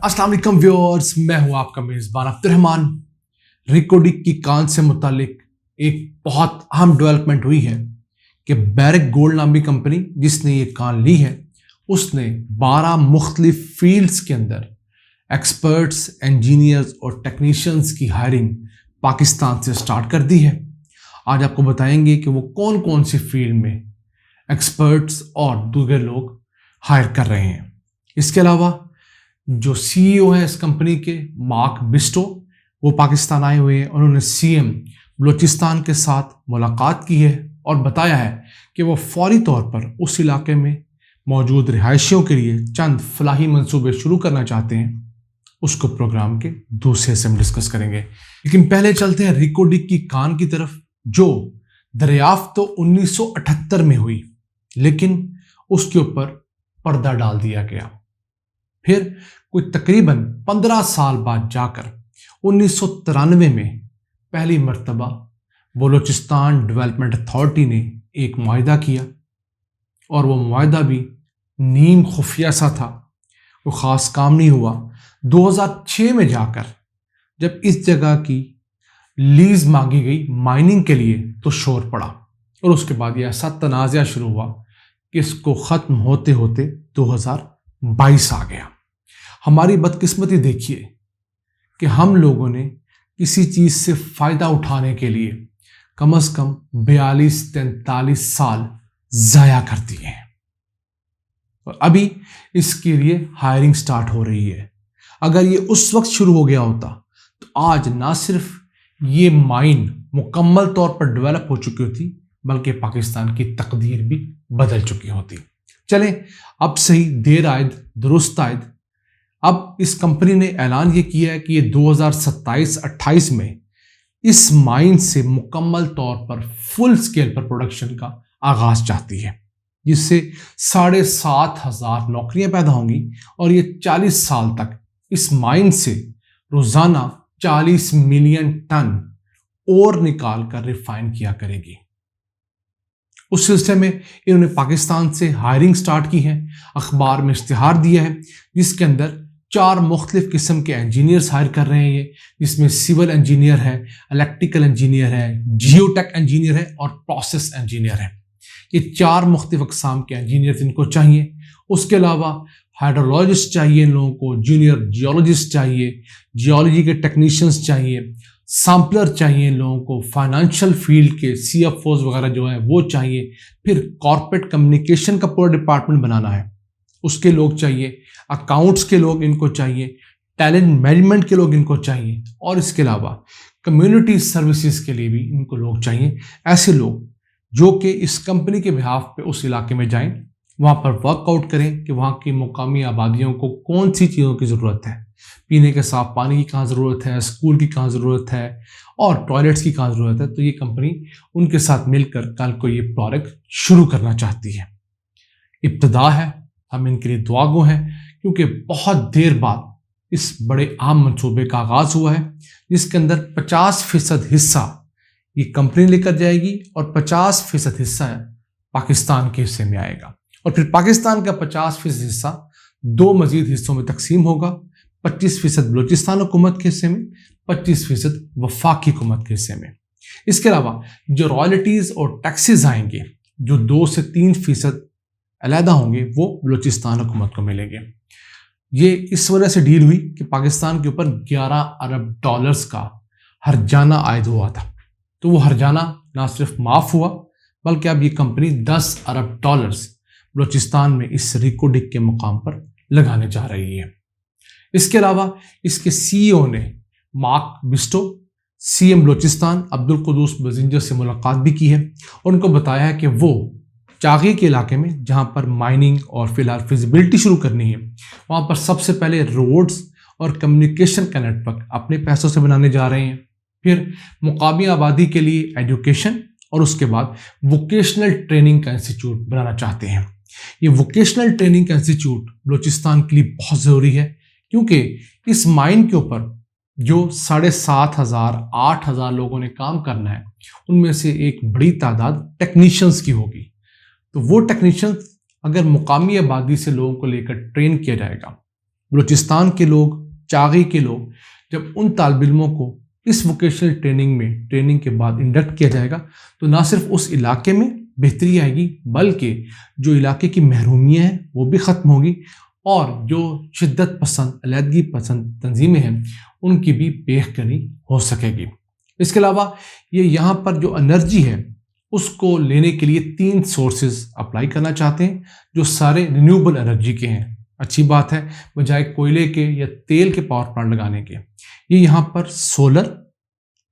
अस्सलाम वालेकुम व्यूअर्स, मैं हूं आपका मेज़बान अब्दुर्रहमान। रिकोडिक की कान से मुतालिक एक बहुत अहम डेवलपमेंट हुई है कि बैरिक गोल्ड नामी कंपनी जिसने ये कान ली है उसने 12 मुख्तलिफ फील्ड्स के अंदर एक्सपर्ट्स, इंजीनियर्स और टेक्नीशियंस की हायरिंग पाकिस्तान से स्टार्ट कर दी है। आज आपको बताएंगे कि वो कौन कौन सी फील्ड में एक्सपर्ट्स और दूसरे लोग हायर कर रहे हैं। इसके अलावा जो सीईओ है इस कंपनी के, मार्क बिस्टो, वो पाकिस्तान आए हुए हैं। उन्होंने सीएम बलूचिस्तान के साथ मुलाकात की है और बताया है कि वो फौरी तौर पर उस इलाके में मौजूद रिहायशियों के लिए चंद फलाही मंसूबे शुरू करना चाहते हैं। उसको प्रोग्राम के दूसरे हिस्से में डिस्कस करेंगे, लेकिन पहले चलते हैं रिकोडिक की कान की तरफ, जो दरियाफ्त तो 1978 में हुई, लेकिन उसके ऊपर पर्दा डाल दिया गया। फिर कोई तकरीबन 15 साल बाद जाकर 1993 में पहली मर्तबा बलूचिस्तान डेवलपमेंट अथॉरिटी ने एक मुआहिदा किया, और वो मुआहिदा भी नीम खुफिया सा था, वो ख़ास काम नहीं हुआ। 2006 में जाकर जब इस जगह की लीज मांगी गई माइनिंग के लिए तो शोर पड़ा, और उसके बाद ये ऐसा तनाज़ा शुरू हुआ कि इसको ख़त्म होते होते 2022 आ गया। हमारी बदकिस्मती देखिए कि हम लोगों ने किसी चीज़ से फ़ायदा उठाने के लिए कम से कम 42-43 साल ज़ाया कर दिए हैं, और अभी इसके लिए हायरिंग स्टार्ट हो रही है। अगर ये उस वक्त शुरू हो गया होता तो आज ना सिर्फ ये माइन मुकम्मल तौर पर डेवलप हो चुकी होती, बल्कि पाकिस्तान की तकदीर भी बदल चुकी होती। चलें, अब सही देर आयद दुरुस्त आयद। अब इस कंपनी ने ऐलान ये किया है कि ये 2027-28 में इस माइन से मुकम्मल तौर पर फुल स्केल पर प्रोडक्शन का आगाज चाहती है, जिससे 7,500 नौकरियां पैदा होंगी, और ये 40 साल तक इस माइन से रोजाना 40 मिलियन टन और निकाल कर रिफाइन किया करेगी। उस सिलसिले में इन्होंने पाकिस्तान से हायरिंग स्टार्ट की है। अखबार में इश्तिहार दिया है जिसके अंदर 4 मुख्तलिफ किस्म के इंजीनियर्स हायर कर रहे हैं ये, जिसमें सिविल इंजीनियर है, इलेक्ट्रिकल इंजीनियर है, जियोटेक इंजीनियर है और प्रोसेस इंजीनियर है। ये 4 मुख्तलिफ अक़साम के इंजीनियर्स इनको चाहिए। उसके अलावा हाइड्रोलॉजिस्ट चाहिए इन लोगों को, जूनियर जियोलॉजिस्ट चाहिए, जियोलॉजी के टेक्नीशियंस चाहिए, सैम्पलर चाहिए इन लोगों को, फाइनेंशियल फील्ड के CFOs वगैरह जो है वो चाहिए। फिर कॉर्पोरेट कम्युनिकेशन का पूरा डिपार्टमेंट बनाना है, उसके लोग चाहिए, अकाउंट्स के लोग इनको चाहिए, टैलेंट मैनेजमेंट के लोग इनको चाहिए, और इसके अलावा कम्युनिटी सर्विसेज के लिए भी इनको लोग चाहिए। ऐसे लोग जो कि इस कंपनी के बिहाफ पे उस इलाके में जाएं, वहाँ पर वर्कआउट करें कि वहाँ की मुकामी आबादियों को कौन सी चीज़ों की ज़रूरत है, पीने के साफ पानी की कहाँ ज़रूरत है, स्कूल की कहाँ ज़रूरत है, और टॉयलेट्स की कहाँ ज़रूरत है। तो ये कंपनी उनके साथ मिलकर कल को ये प्रोजेक्ट शुरू करना चाहती है। इब्तिदा है, हम इनके लिए दुआ गो हैं, क्योंकि बहुत देर बाद इस बड़े अहम मंसूबे का आगाज़ हुआ है, जिसके अंदर 50% हिस्सा ये कंपनी लेकर जाएगी और 50% हिस्सा पाकिस्तान के हिस्से में आएगा, और फिर पाकिस्तान का 50% हिस्सा 2 मजीद हिस्सों में तकसीम होगा। 25% बलूचिस्तान हुकूमत के हिस्से में, 25% वफाकी हुकूमत के हिस्से में। इसके अलावा जो रॉयल्टीज़ और टैक्सेस आएंगे, जो 2 से 3% अलहदा होंगे, वो बलूचिस्तान हुकूमत को मिलेंगे। ये इस वजह से डील हुई कि पाकिस्तान के ऊपर 11 अरब डॉलर्स का हर्जाना आयद हुआ था, तो वो हर्जाना ना सिर्फ माफ़ हुआ, बल्कि अब ये कंपनी 10 अरब डॉलर्स बलूचिस्तान में इस रिकोडिक के मुकाम पर लगाने जा रही है। इसके अलावा इसके CEO ने, मार्क बिस्टो, CM बलूचिस्तान अब्दुल कुद्दूस बजिंजर से मुलाकात भी की है, और उनको बताया है कि वो चागी के इलाके में जहाँ पर माइनिंग और फिलहाल फिजिबिलिटी शुरू करनी है, वहाँ पर सबसे पहले रोड्स और कम्युनिकेशन का नेटवर्क अपने पैसों से बनाने जा रहे हैं। फिर मुकामी आबादी के लिए एजुकेशन, और उसके बाद वोकेशनल ट्रेनिंग का इंस्टीट्यूट बनाना चाहते हैं। ये वोकेशनल ट्रेनिंग का इंस्टीट्यूट बलूचिस्तान के लिए बहुत ज़रूरी है, क्योंकि इस माइन के ऊपर जो 7,500-8,000 लोगों ने काम करना है, उनमें से एक बड़ी तादाद टेक्नीशियंस की होगी। तो वो टेक्नीशियंस अगर मुकामी आबादी से लोगों को लेकर ट्रेन किया जाएगा, بلوچستان کے لوگ، چاغی کے لوگ، جب ان طالب علموں کو اس ووکیشنل ٹریننگ کے بعد انڈکٹ کیا جائے گا تو نہ صرف اس علاقے میں بہتری آئے گی بلکہ جو علاقے کی محرومیاں ہیں وہ بھی ختم ہوگی اور جو شدت پسند، علیحدگی پسند تنظیمیں ہیں ان کی بھی بہتری ہو سکے گی۔ اس کے علاوہ یہ یہاں پر جو انرجی ہے اس کو لینے کے لیے 3 سورسز اپلائی کرنا چاہتے ہیں جو سارے رینیوبل انرجی کے ہیں۔ اچھی بات ہے، بجائے کوئلے کے یا تیل کے پاور پلانٹ لگانے کے یہ یہاں پر سولر،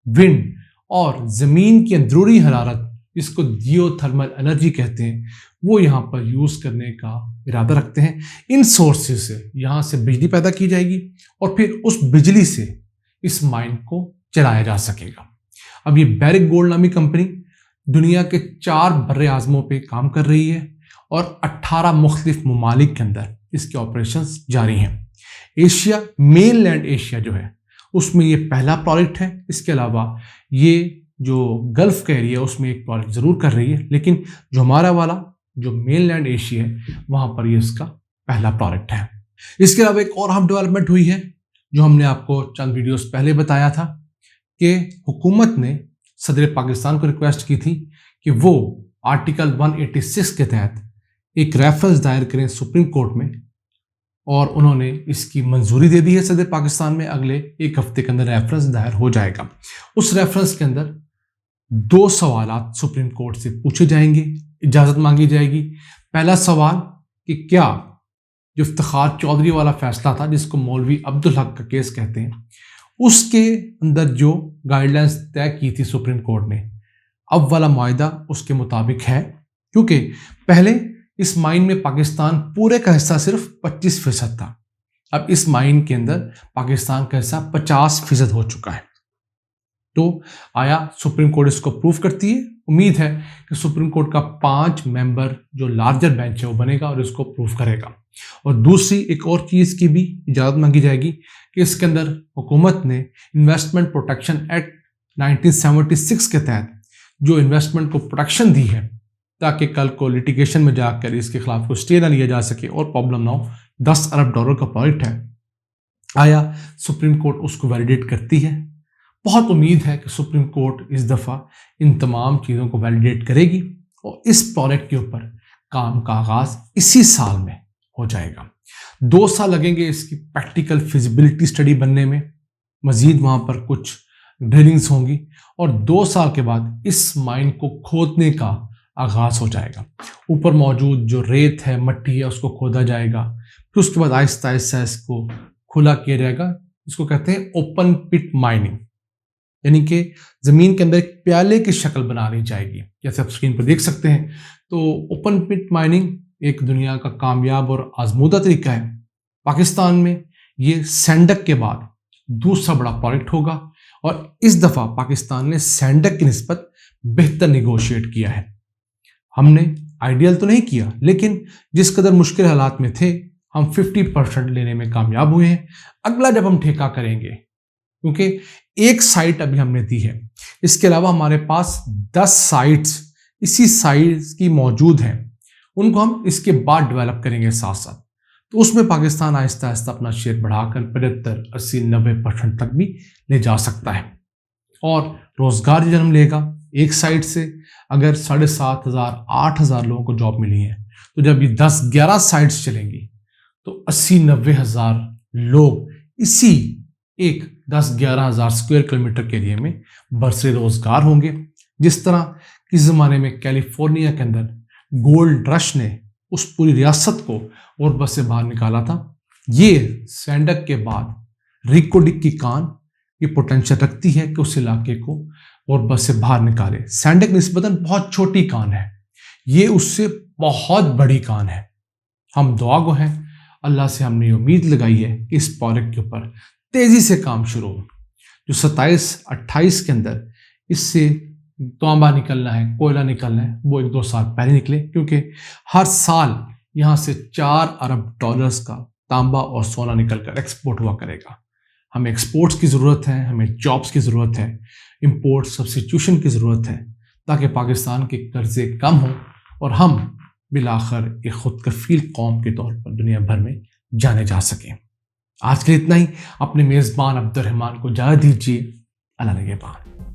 ونڈ اور زمین کی اندرونی حرارت جس کو جیو تھرمل انرجی کہتے ہیں وہ یہاں پر یوز کرنے کا ارادہ رکھتے ہیں۔ ان سورسز سے یہاں سے بجلی پیدا کی جائے گی اور پھر اس بجلی سے اس مائن کو چلایا جا سکے گا۔ اب یہ بیرک گولڈ نامی کمپنی دنیا کے 4 بر اعظموں پہ کام کر رہی ہے اور 18 مختلف ممالک کے اندر اس کے آپریشنز جاری ہیں۔ ایشیا، مین لینڈ ایشیا جو ہے اس میں یہ پہلا پروجیکٹ ہے۔ اس کے علاوہ یہ جو گلف کا ایریا اس میں ایک پروجیکٹ ضرور کر رہی ہے، لیکن جو ہمارا والا جو مین لینڈ ایشیا ہے وہاں پر یہ اس کا پہلا پروجیکٹ ہے۔ اس کے علاوہ ایک اور اہم ڈیولپمنٹ ہوئی ہے جو ہم نے آپ کو چند ویڈیوز پہلے بتایا تھا کہ حکومت نے صدر پاکستان کو ریکویسٹ کی تھی کہ وہ آرٹیکل 186 کے تحت ایک ریفرنس دائر کریں سپریم کورٹ میں، اور انہوں نے اس کی منظوری دے دی ہے صدر پاکستان میں۔ اگلے 1 ہفتے کے اندر ریفرنس دائر ہو جائے گا۔ اس ریفرنس کے اندر 2 سوالات سپریم کورٹ سے پوچھے جائیں گے، اجازت مانگی جائے گی۔ پہلا سوال کہ کیا جو افتخار چودھری والا فیصلہ تھا جس کو مولوی عبدالحق کا کیس کہتے ہیں اس کے اندر جو گائیڈ لائنز طے کی تھی سپریم کورٹ نے، اب والا معاہدہ اس کے مطابق ہے، کیونکہ پہلے اس مائن میں پاکستان پورے کا حصہ صرف 25% تھا، اب اس مائن کے اندر پاکستان کا حصہ 50% ہو چکا ہے۔ تو آیا سپریم کورٹ اس کو اپروو کرتی ہے؟ امید ہے کہ سپریم کورٹ کا 5 ممبر جو لارجر بینچ ہے وہ بنے گا اور اس کو اپروو کرے گا۔ اور دوسری ایک اور چیز کی بھی اجازت مانگی جائے گی کہ اس کے اندر حکومت نے انویسٹمنٹ پروٹیکشن ایکٹ 1976 کے تحت جو انویسٹمنٹ کو پروٹیکشن دی ہے تاکہ کل کو لیٹیگیشن میں جا کر اس کے خلاف کوئی اسٹے نہ لیا جا سکے اور پرابلم نہ ہو۔ $10 ارب کا پروجیکٹ ہے، آیا سپریم کورٹ اس کو ویلیڈیٹ کرتی ہے؟ بہت امید ہے کہ سپریم کورٹ اس دفعہ ان تمام چیزوں کو ویلیڈیٹ کرے گی اور اس پروجیکٹ کے اوپر کام کا آغاز اسی سال میں ہو جائے گا۔ 2 سال لگیں گے اس کی پریکٹیکل فیزیبلٹی اسٹڈی بننے میں، مزید وہاں پر کچھ ڈرلنگز ہوں گی اور 2 سال کے بعد اس مائن کو کھودنے کا آغاز ہو جائے گا۔ اوپر موجود جو ریت ہے، مٹی ہے، اس کو کھودا جائے گا، پھر اس کے بعد آہستہ آہستہ اس کو کھلا کیا جائے گا۔ اس کو کہتے ہیں اوپن پٹ مائننگ، یعنی کہ زمین کے اندر ایک پیالے کی شکل بنانی جائے گی، جیسے آپ اسکرین پر دیکھ سکتے ہیں۔ تو اوپن پٹ مائننگ ایک دنیا کا کامیاب اور آزمودہ طریقہ ہے۔ پاکستان میں یہ سینڈک کے بعد دوسرا بڑا پروجیکٹ ہوگا اور اس دفعہ پاکستان نے سینڈک کی نسبت بہتر نیگوشیٹ کیا ہے۔ ہم نے آئیڈیل تو نہیں کیا، لیکن جس قدر مشکل حالات میں تھے ہم 50% لینے میں کامیاب ہوئے ہیں۔ اگلا جب ہم ٹھیکہ کریں گے، کیونکہ ایک سائٹ ابھی ہم نے دی ہے، اس کے علاوہ ہمارے پاس 10 سائٹس اسی سائز کی موجود ہیں، ان کو ہم اس کے بعد ڈیولپ کریں گے ساتھ ساتھ، تو اس میں پاکستان آہستہ آہستہ اپنا شیئر بڑھا کر 75، 80، 90% تک بھی لے جا سکتا ہے اور روزگار جنم لے گا۔ ایک سائٹ سے اگر 7,500، 8,000 لوگوں کو جاب ملی ہے تو جب یہ 10-11 سائٹس چلیں گی تو 80-90 ہزار لوگ اسی ایک 10-11 ہزار اسکوائر کلومیٹر کے ایریا میں برسر روزگار ہوں گے۔ جس طرح کس زمانے میں کیلیفورنیا کے اندر گولڈ رش نے اس پوری ریاست کو اور بس سے باہر نکالا تھا، یہ سینڈک کے بعد ریکو ڈک کی کان یہ پوٹینشل رکھتی ہے کہ اس علاقے کو اور بس سے باہر نکالے۔ سینڈک نسبتاً بہت چھوٹی کان ہے، یہ اس سے بہت بڑی کان ہے۔ ہم دعا گو ہیں، اللہ سے ہم نے امید لگائی ہے کہ اس پروجیکٹ کے اوپر تیزی سے کام شروع ہو۔ جو 27-28 کے اندر اس سے تانبا نکلنا ہے، کوئلہ نکلنا ہے، وہ 1-2 سال پہلے نکلے، کیونکہ ہر سال یہاں سے $4 ارب کا تانبا اور سونا نکل کر ایکسپورٹ ہوا کرے گا۔ ہمیں ایکسپورٹس کی ضرورت ہے، ہمیں جابس کی ضرورت ہے، امپورٹ سبسٹیوشن کی ضرورت ہے، تاکہ پاکستان کے قرضے کم ہوں اور ہم بالآخر ایک خود کفیل قوم کے طور پر دنیا بھر میں جانے جا سکیں۔ آج کے لیے اتنا ہی. اپنے میزبان عبد الرحمان کو اجازت دیجیے. اللہ نگہبان.